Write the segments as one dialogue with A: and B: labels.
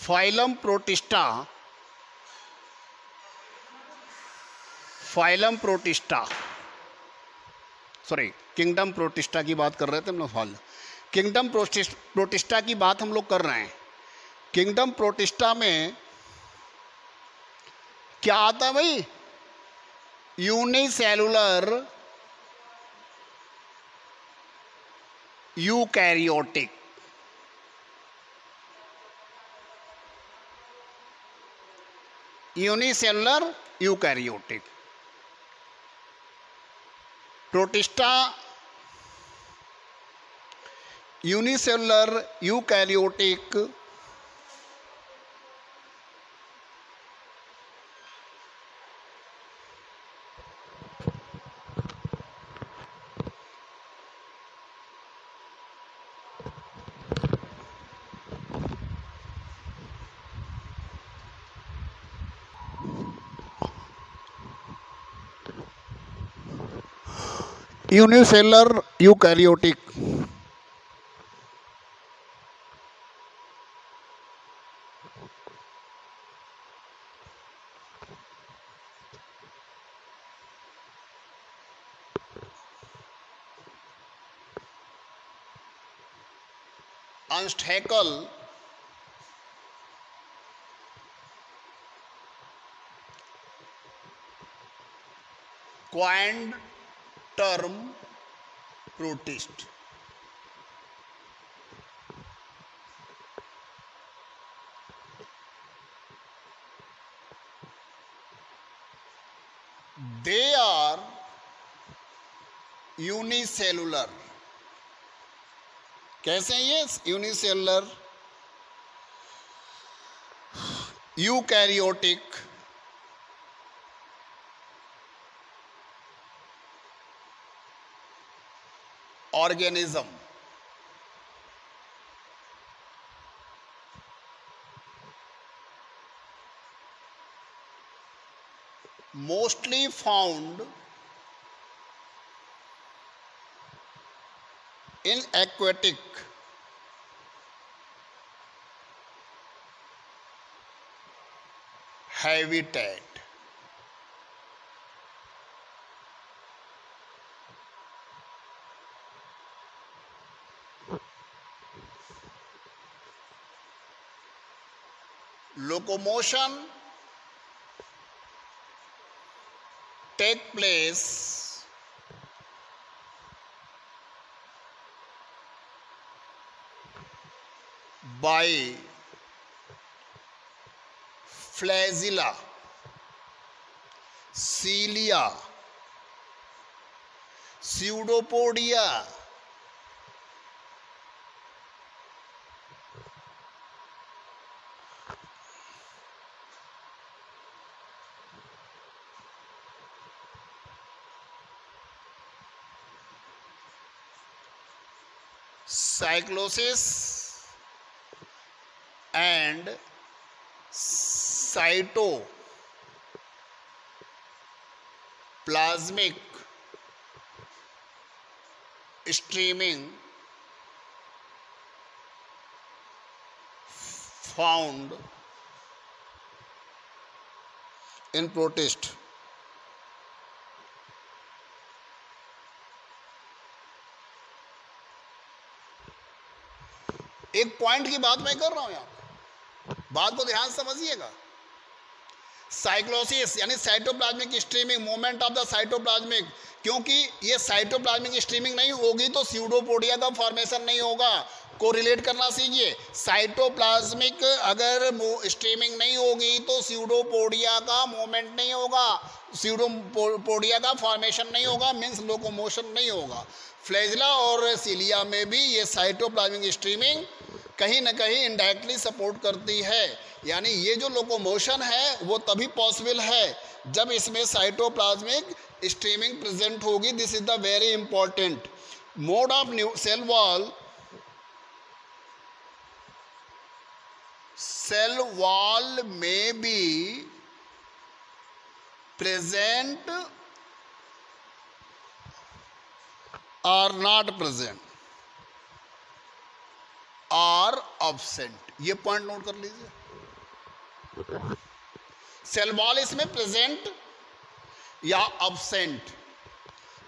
A: Phylum protista, phylum protista, sorry kingdom protista की बात कर रहे थे हम लोग। किंगडम प्रोटिस्टा की बात हम लोग कर रहे हैं। किंगडम प्रोटिस्टा में क्या आता है भाई? Unicellular eukaryotic, unicellular eukaryotic. Protista unicellular eukaryotic unicellular eukaryotic Ernst Haeckel coined term protist. They are unicellular. कैसे हैं ये? Unicellular eukaryotic organism mostly found in aquatic habitat. Locomotion take place by flagella, cilia, pseudopodia, cyclosis and cytoplasmic streaming found in protist. एक point की बात मैं कर रहा हूं यहां, बात को ध्यान समझिएगा। साइक्लोसिस यानी cytoplasmic streaming, movement of the cytoplasmic, क्योंकि ये साइटोप्लाज्मिक स्ट्रीमिंग नहीं होगी तो स्यूडोपोडिया का फॉर्मेशन नहीं होगा। को रिलेट करना सीखिए। साइटोप्लाज्मिक अगर स्ट्रीमिंग नहीं होगी तो स्यूडोपोडिया का मूवमेंट नहीं होगा, स्यूडोपोडिया का फॉर्मेशन नहीं होगा, मीन्स लोकोमोशन नहीं होगा। फ्लैजिला और सिलिया में भी ये साइटोप्लाज्मिक स्ट्रीमिंग कहीं ना कहीं इनडायरेक्टली सपोर्ट करती है। यानी ये जो लोकोमोशन है वो तभी पॉसिबल है जब इसमें साइटोप्लाज्मिक स्ट्रीमिंग प्रेजेंट होगी। This is the very important mode of cell wall. Cell wall में बी प्रेजेंट और नॉट प्रेजेंट और absent। ये पॉइंट नोट कर लीजिए। सेल वॉल इसमें प्रेजेंट या अब्सेंट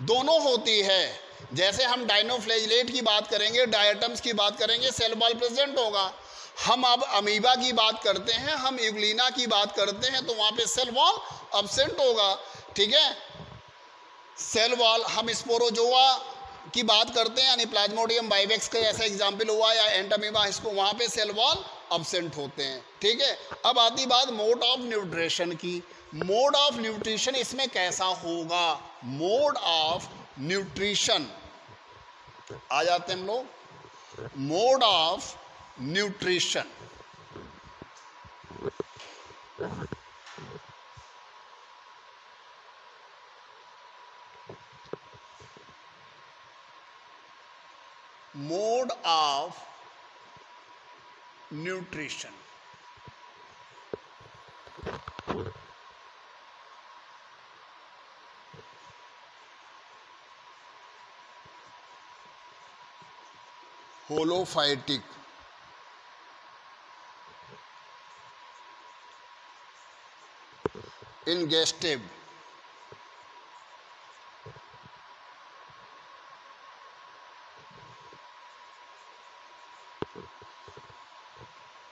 A: दोनों होती है। जैसे हम डायनोफ्लैजिलेट की बात करेंगे, डायटम्स की बात करेंगे, सेल वॉल प्रेजेंट होगा। हम अब अमीबा की बात करते हैं, हम यूग्लिना की बात करते हैं, तो वहां पे सेल वॉल अब्सेंट होगा। ठीक है, सेल वॉल हम स्पोरोजोआ की बात करते हैं, यानी प्लाज्मोडियम बाइवेक्स का ऐसा एग्जाम्पल हुआ, या एंटामीबा, इसको वहां पे सेल वॉल अब्सेंट होते हैं। ठीक है, अब आती बात मोड ऑफ न्यूट्रिशन की। मोड ऑफ न्यूट्रिशन इसमें कैसा होगा? मोड ऑफ न्यूट्रिशन आ जाते हैं हम लोग। Mode of nutrition, mode of nutrition. Holophytic, ingestive,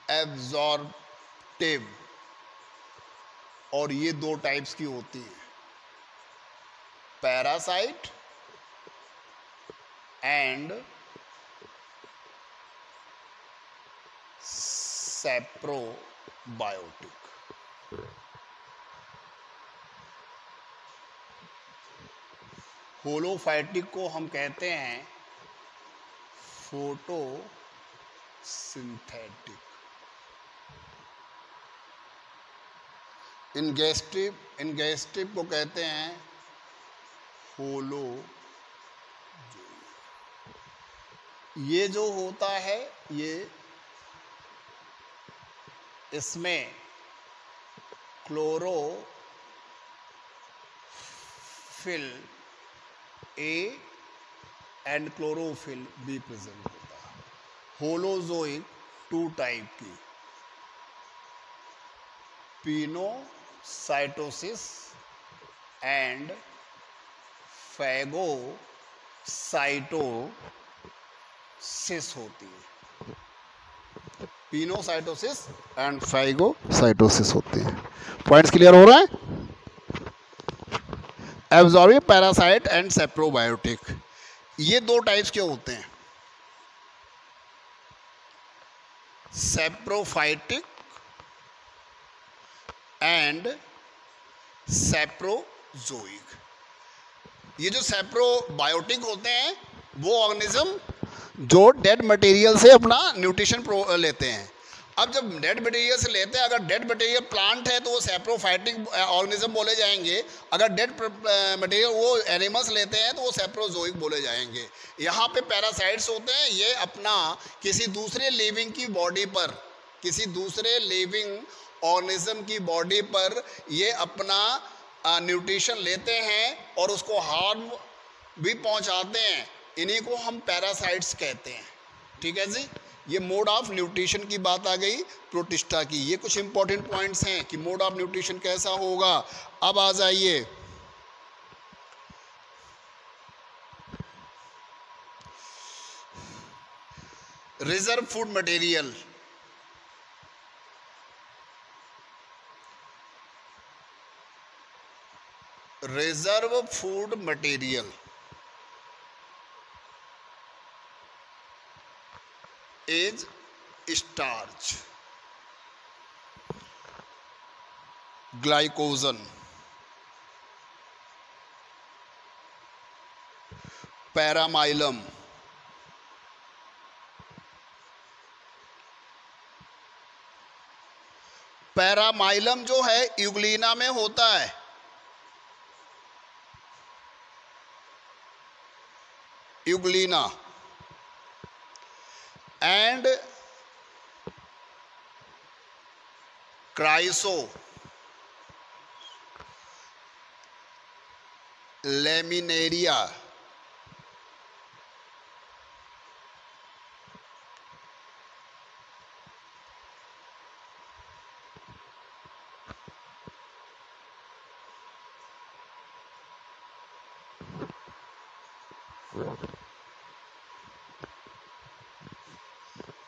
A: absorptive, और ये दो टाइप्स की होती है, पैरासाइट एंड सैप्रोबायोटिक। होलोफाइटिक को हम कहते हैं फोटोसिंथेटिक। इंगेस्टिव को कहते हैं होलो। ये जो होता है, ये इसमें chlorophyll A and chlorophyll be present होता है। होलोजोइक टू टाइप की, पिनोसाइटोसिस एंड फैगोसाइटोसिस होती है। पिनोसाइटोसिस एंड फैगोसाइटोसिस होती है। पॉइंट्स क्लियर हो रहा है? एब्जॉर्बिंग पैरासाइट एंड सैप्रोबायोटिक, ये दो टाइप्स के होते हैं, सैप्रोफाइटिक एंड सैप्रोजोइक। ये जो सैप्रोबायोटिक होते हैं वो ऑर्गेनिज्म जो डेड मटेरियल से अपना न्यूट्रिशन लेते हैं। अब जब डेड मटेरियल से लेते हैं, अगर डेड मटेरियल प्लांट है तो वो सैप्रोफाइटिक ऑर्गेनिज्म बोले जाएंगे, अगर डेड मटेरियल वो एनिमल्स लेते हैं तो वो सैप्रोजोइक बोले जाएंगे। यहाँ पे पैरासाइट्स होते हैं, ये अपना किसी दूसरे लिविंग की बॉडी पर, किसी दूसरे लिविंग ऑर्गेनिज्म की बॉडी पर ये अपना न्यूट्रिशन लेते हैं और उसको हार्म भी पहुँचाते हैं। इन्हीं को हम पैरासाइट्स कहते हैं। ठीक है जी, ये मोड ऑफ न्यूट्रिशन की बात आ गई प्रोटिस्टा की। ये कुछ इंपॉर्टेंट पॉइंट्स हैं कि मोड ऑफ न्यूट्रिशन कैसा होगा। अब आ जाइए reserve food material. Reserve food material is starch, glycogen, पैरामाइलम, पैरामाइलम जो है यूग्लिना में होता है। यूग्लिना एंड क्राइसो लेमिनेरिया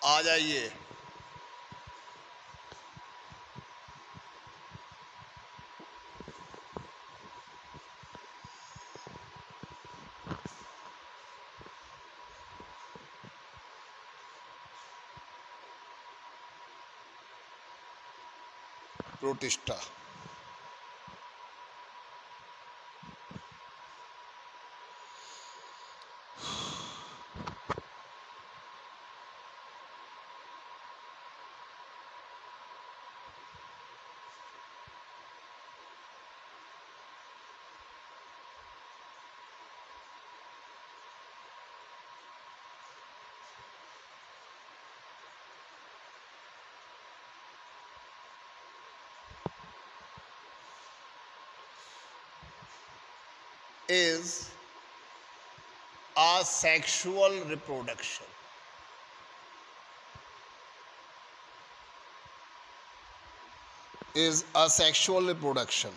A: आ जाइए। Protista. Is asexual reproduction. Is asexual reproduction.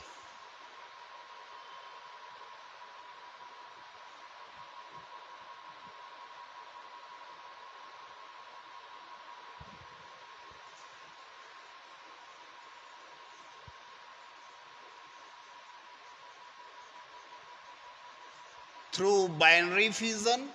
A: Through binary fission,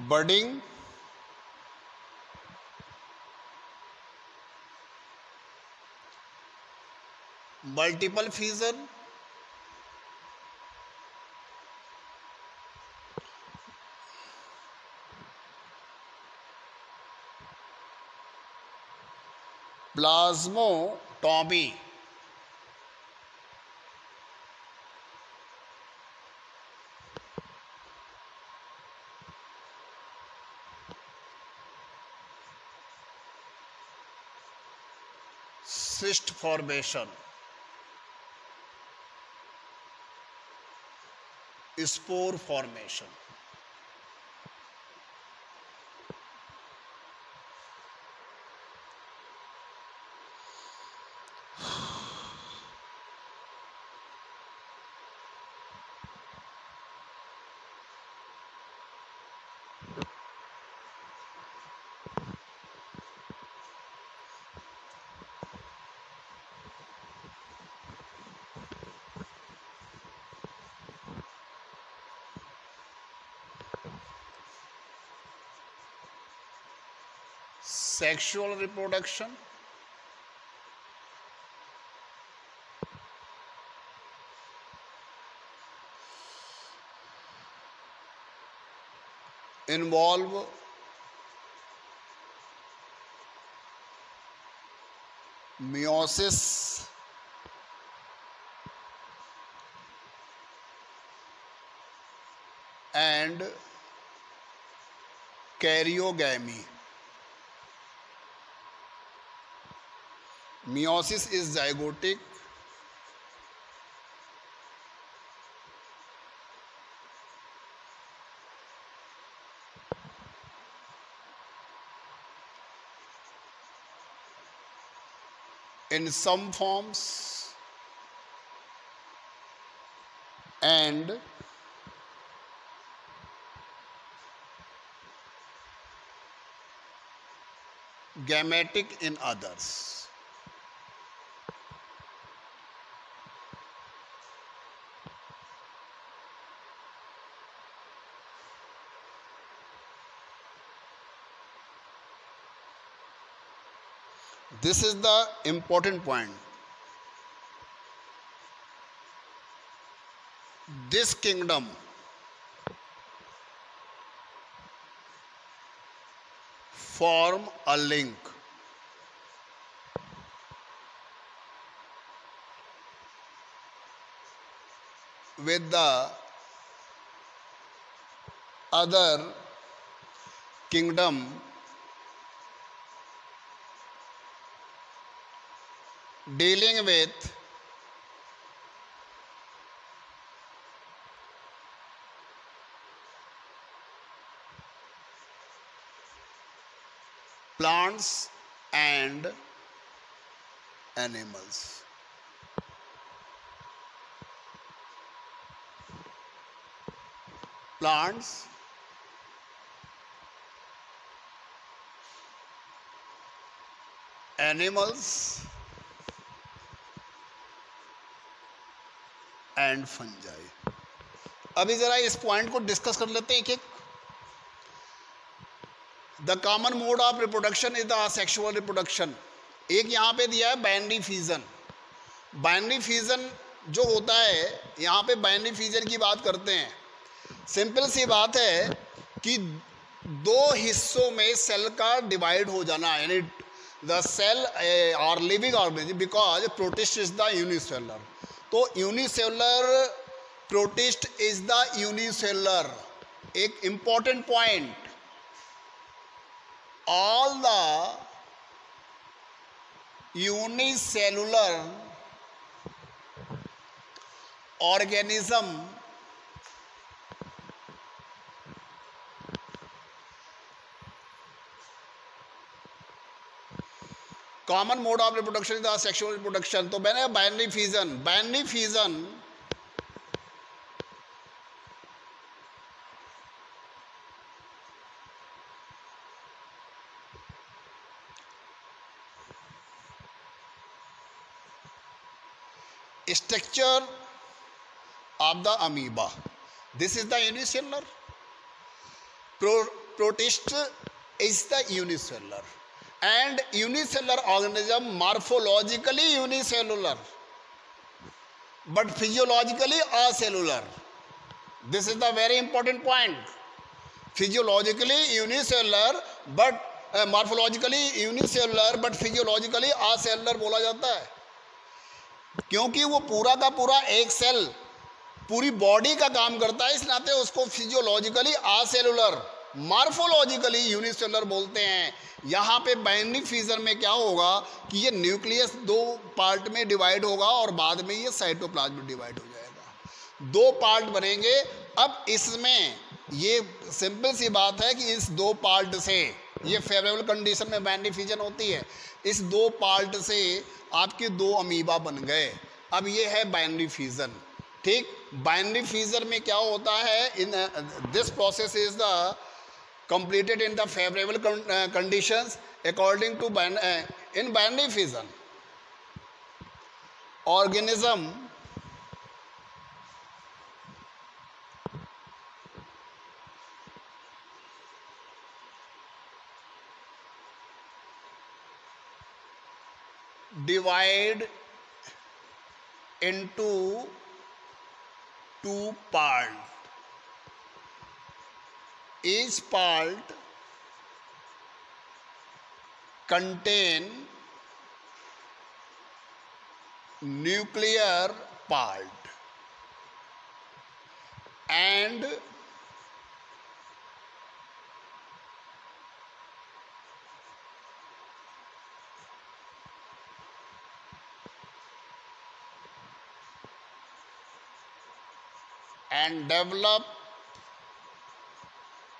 A: budding, multiple fission, plasmotomy, cyst formation, spore formation. Sexual reproduction, involve meiosis and karyogamy. Meiosis is zygotic, in some forms and gametic in others. This is the important point. This kingdom form a link with the other kingdom dealing with plants and animals. Plants animals and fungi. अभी जरा इस point को discuss कर लेते हैं एक एक. The common mode of reproduction is the asexual reproduction. एक यहाँ पे दिया है बाइनरी फ्यूजन. बाइनरी फ्यूजन जो होता है, यहाँ पे बाइनरी फ्यूजन की बात करते हैं. सिंपल सी बात है कि दो हिस्सों में सेल का डिवाइड हो जाना, यानी the cell are living organism because protist is the unicellular. तो unicellular protist is the unicellular. एक important point, all the unicellular organism common mode of reproduction is the sexual reproduction. तो मैंने binary fusion structure of the amoeba. This is the unicellular. Protist is the unicellular, and unicellular organism morphologically unicellular but physiologically acellular. This is the very important point. Physiologically unicellular but morphologically unicellular but physiologically acellular बोला जाता है, क्योंकि वो पूरा का पूरा एक cell पूरी बॉडी का काम करता है, इस नाते उसको फिजियोलॉजिकली आसेलुलर, मॉर्फोलॉजिकली यूनिसेलुलर बोलते हैं. यहाँ पे बाइनरी फ्यूजन में क्या होगा कि ये न्यूक्लियस दो पार्ट में डिवाइड होगा और बाद में ये साइटोप्लाज्म में डिवाइड हो जाएगा. दो पार्ट बनेंगे. अब इसमें ये सिंपल सी बात है कि इस दो पार्ट से, ये फेवरेबल कंडीशन में बाइनरी फ्यूजन होती है, इस दो पार्ट से आपके दो अमीबा बन गए. अब ये है बाइनरी फ्यूजन. ठीक, बाइनरी फ्यूजन में क्या होता है, in this process is the completed in the favorable conditions according to in binary fission organism divide into two parts. Each part contain nuclear part and develop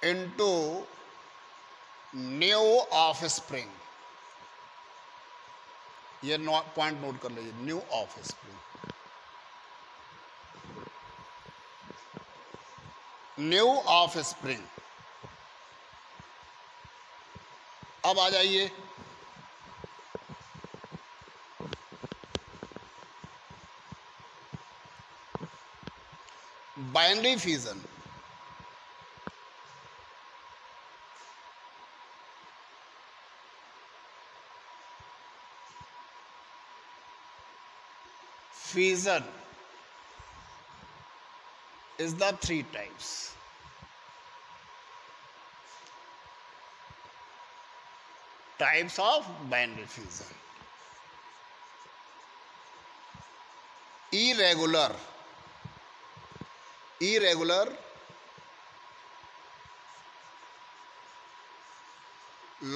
A: into new offspring. ये point note कर लीजिए, new offspring. New offspring. अब आ जाइए, binary fusion. Fission is the three types. Types of binary fission. Irregular,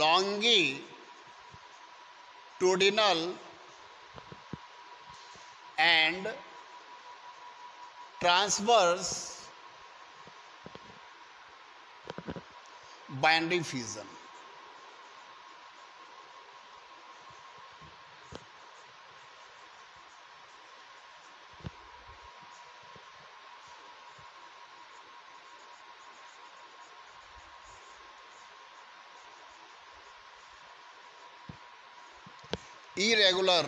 A: longitudinal and transverse binary fission. irregular,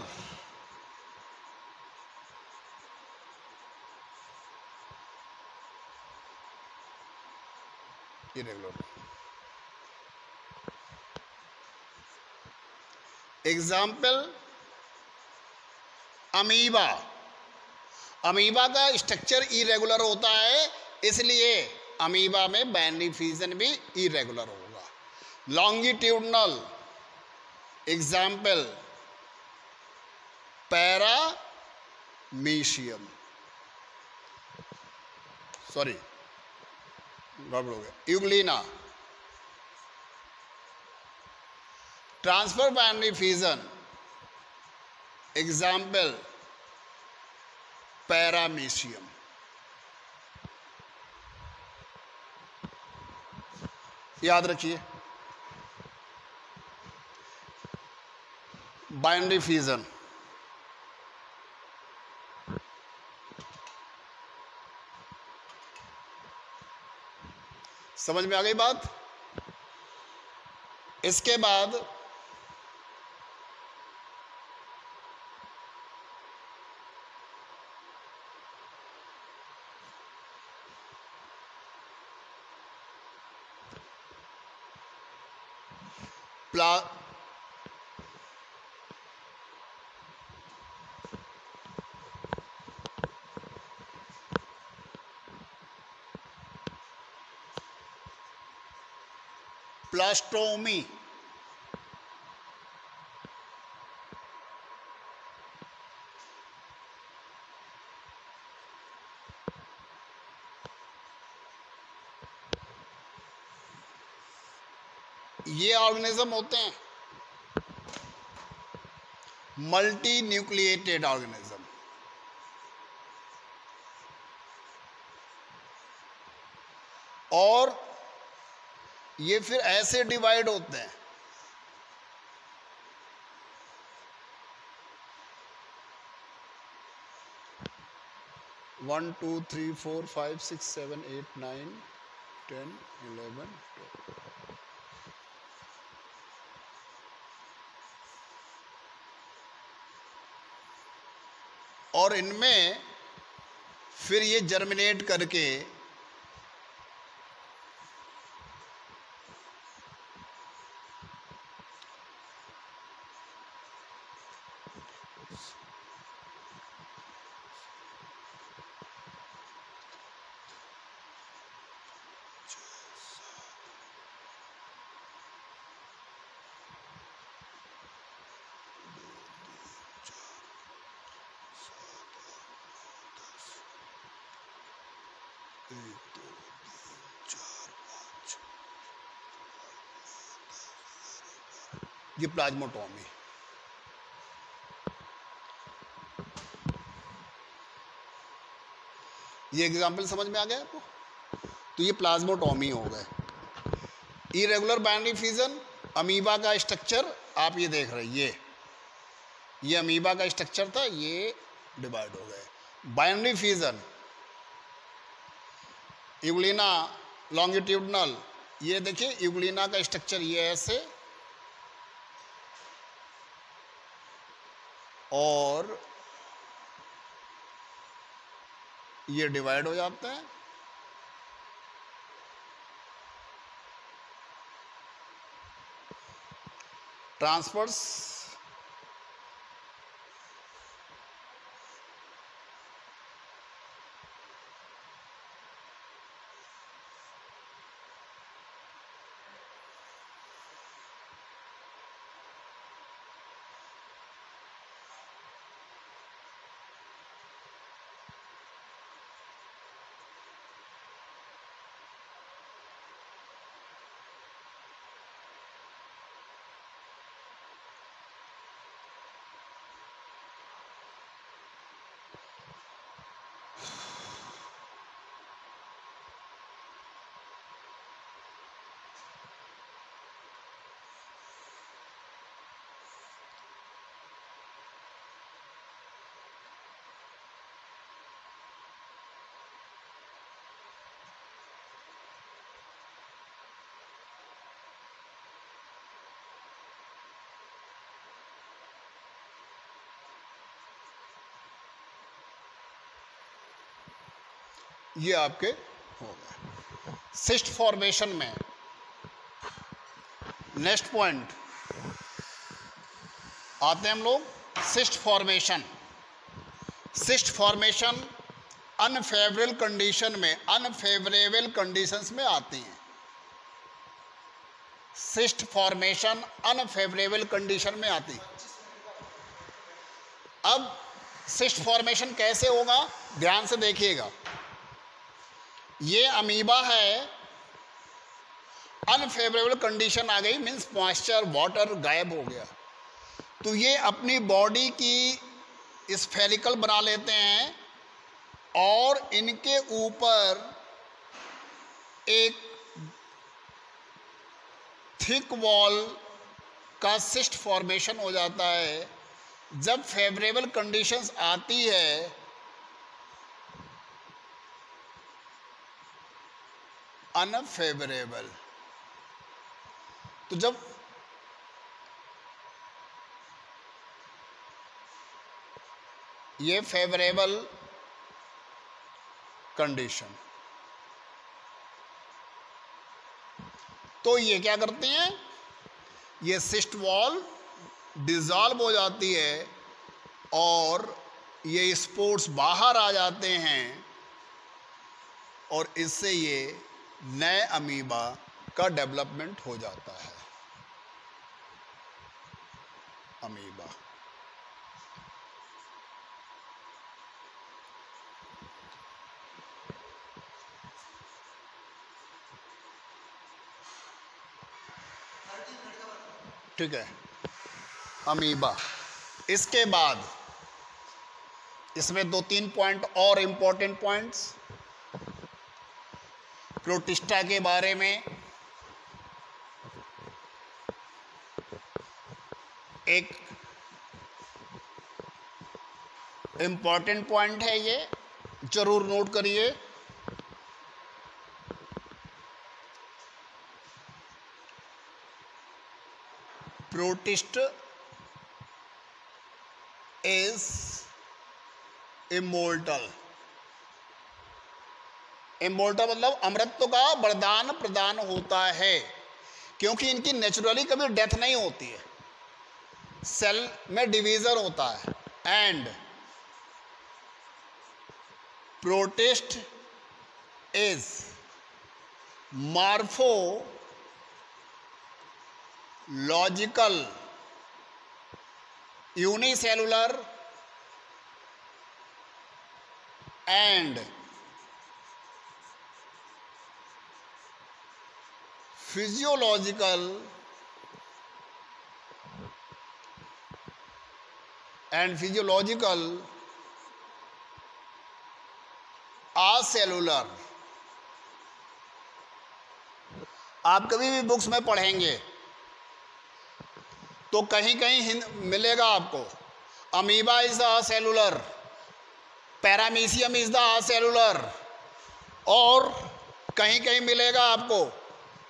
A: irregular. Example amoeba, amoeba का structure irregular होता है, इसलिए amoeba में binary fusion भी irregular होगा। Longitudinal example paramecium, sorry गड़बड़ हो गया, Euglena. Transfer binary fusion example paramecium. याद रखिए, बाइनरी फ्यूजन समझ में आ गई बात। इसके बाद प्लास्टोमी, ये ऑर्गेनिज्म होते हैं मल्टी न्यूक्लिएटेड ऑर्गेनिज्म। और ये फिर ऐसे डिवाइड होते हैं, one two three four five six seven eight nine 10 11 12। और इनमें फिर ये जर्मिनेट करके ये प्लाज्मोटोमी। ये एग्जाम्पल समझ में आ गया आपको। तो ये प्लाज्मोटोमी हो गए। इरेगुलर बाइनरी फ्यूजन, अमीबा का स्ट्रक्चर आप ये देख रहे हैं, ये अमीबा का स्ट्रक्चर था, ये डिवाइड हो गए। बाइनरी फ्यूजन यूग्लिना लॉन्गिट्यूडनल, ये देखिए यूग्लिना का स्ट्रक्चर ये ऐसे, और ये डिवाइड हो जाते हैं। ट्रांसफर्स ये आपके हो गए। सिस्ट फॉर्मेशन में नेक्स्ट पॉइंट आते हैं हम लोग, cyst formation. Cyst formation unfavourable condition में, अनफेवरेबल कंडीशंस में आती हैं। सिस्ट फॉर्मेशन अनफेवरेबल कंडीशन में आती है। अब सिस्ट फॉर्मेशन कैसे होगा, ध्यान से देखिएगा। ये अमीबा है, अनफेवरेबल कंडीशन आ गई, मीन्स मॉइस्चर वाटर गायब हो गया, तो ये अपनी बॉडी की स्फेरिकल बना लेते हैं और इनके ऊपर एक थिक वॉल का सिस्ट फॉर्मेशन हो जाता है। जब फेवरेबल कंडीशंस आती है अनफेवरेबल, तो जब ये फेवरेबल कंडीशन, तो ये क्या करते हैं, ये सिस्ट वॉल डिसॉल्व हो जाती है और ये स्पोर्स बाहर आ जाते हैं और इससे ये नए अमीबा का डेवलपमेंट हो जाता है। अमीबा ठीक है, अमीबा। इसके बाद इसमें 2-3 पॉइंट और इंपॉर्टेंट पॉइंट्स प्रोटिस्टा के बारे में। एक इंपॉर्टेंट पॉइंट है, ये जरूर नोट करिए। Protist is immortal. इमोर्टल मतलब अमृतत्व का वरदान प्रदान होता है, क्योंकि इनकी नेचुरली कभी डेथ नहीं होती है, सेल में डिवीजन होता है। And protist is morphological unicellular and physiological acellular. आप कभी भी बुक्स में पढ़ेंगे तो कहीं कहीं मिलेगा आपको amoeba is the acellular, paramecium is the acellular, और कहीं कहीं मिलेगा आपको,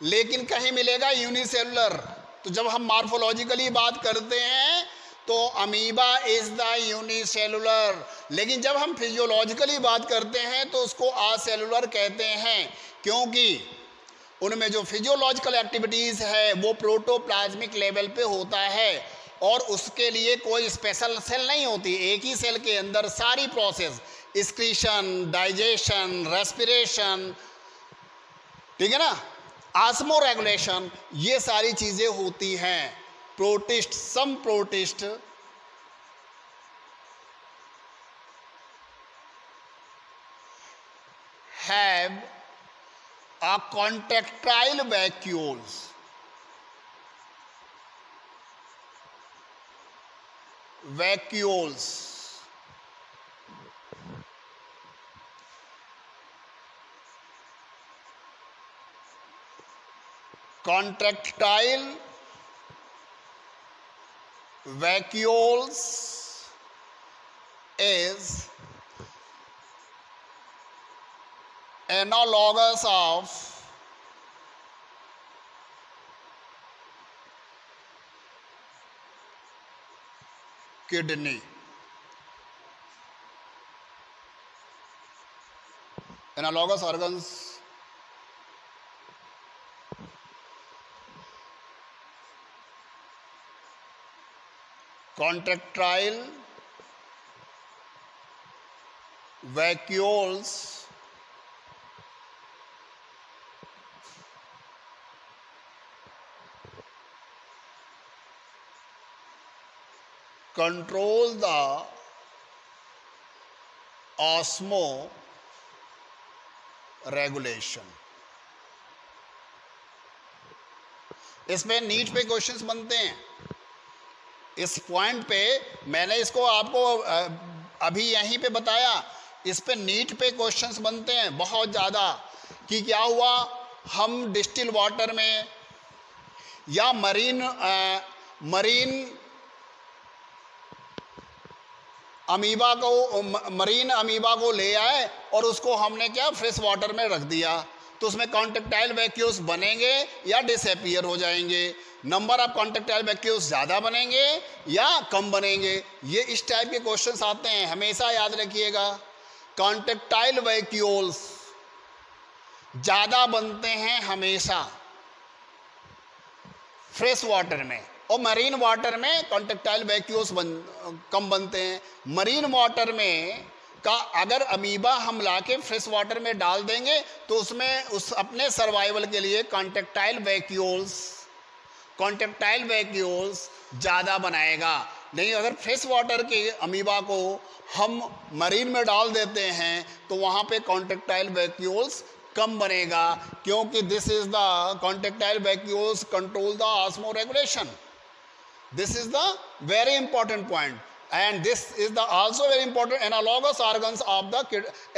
A: लेकिन कहीं मिलेगा यूनिसेलुलर। तो जब हम मॉर्फोलॉजिकली बात करते हैं तो अमीबा इज द यूनिसेलुलर, लेकिन जब हम फिजियोलॉजिकली बात करते हैं तो उसको आसेलुलर कहते हैं, क्योंकि उनमें जो फिजियोलॉजिकल एक्टिविटीज़ है वो प्रोटोप्लाज्मिक लेवल पे होता है और उसके लिए कोई स्पेशल सेल नहीं होती। एक ही सेल के अंदर सारी प्रोसेस, एक्सक्रीशन, डाइजेशन, रेस्पिरेशन, ठीक है ना, ऑस्मो रेगुलेशन, ये सारी चीज़ें होती हैं। Protist, some protist have a contractile vacuoles, contractile vacuoles is analogous of kidney, analogous organs contractile vacuoles control the osmoregulation। इसमें नीट पे क्वेश्चंस बनते हैं। इस पॉइंट पे मैंने इसको आपको अभी यहीं पे बताया, इस पे नीट पे क्वेश्चंस बनते हैं बहुत ज़्यादा कि क्या हुआ, हम डिस्टिल वाटर में या मरीन अमीबा को ले आए और उसको हमने क्या फ्रेश वाटर में रख दिया, तो उसमें कॉन्टेक्टाइल वैक्यूल्स बनेंगे या डिसअपीयर हो जाएंगे। नंबर ऑफ कॉन्टेक्टाइल वैक्यूल्स ज़्यादा बनेंगे या कम बनेंगे, ये इस टाइप के क्वेश्चंस आते हैं, हमेशा याद रखिएगा। कॉन्टेक्टाइल वैक्यूल्स ज़्यादा बनते हैं हमेशा फ्रेश वाटर में, और मरीन वाटर में कॉन्टेक्टाइल वैक्यूल्स कम बनते हैं। मरीन वाटर में का अगर अमीबा हम लाके फ्रेश वाटर में डाल देंगे तो उसमें उस अपने सर्वाइवल के लिए कॉन्टेक्टाइल वैक्यूल्स ज़्यादा बनाएगा। नहीं, अगर फ्रेश वाटर के अमीबा को हम मरीन में डाल देते हैं तो वहाँ पे कॉन्टेक्टाइल वैक्यूल्स कम बनेगा, क्योंकि this is the contractile vacuoles control the osmoregulation. This is the very important point, and this is the also very important analogous organs of the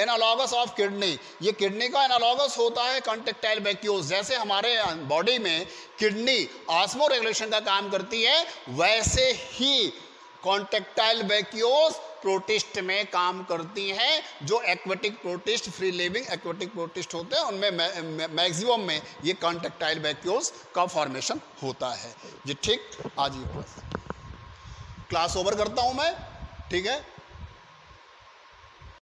A: analogous of kidney। ये किडनी का analogous होता है contractile vacuoles. जैसे हमारे body में kidney osmo regulation का काम करती है, वैसे ही कॉन्टेक्टाइल वैक्यूल्स प्रोटिस्ट में काम करती हैं। जो aquatic protist, free living aquatic protist होते हैं, उनमें मैक्सिमम में ये कॉन्टेक्टाइल वैक्यूल्स का फॉर्मेशन होता है। जी ठीक, आज ये क्लास ओवर करता हूं मैं, ठीक है।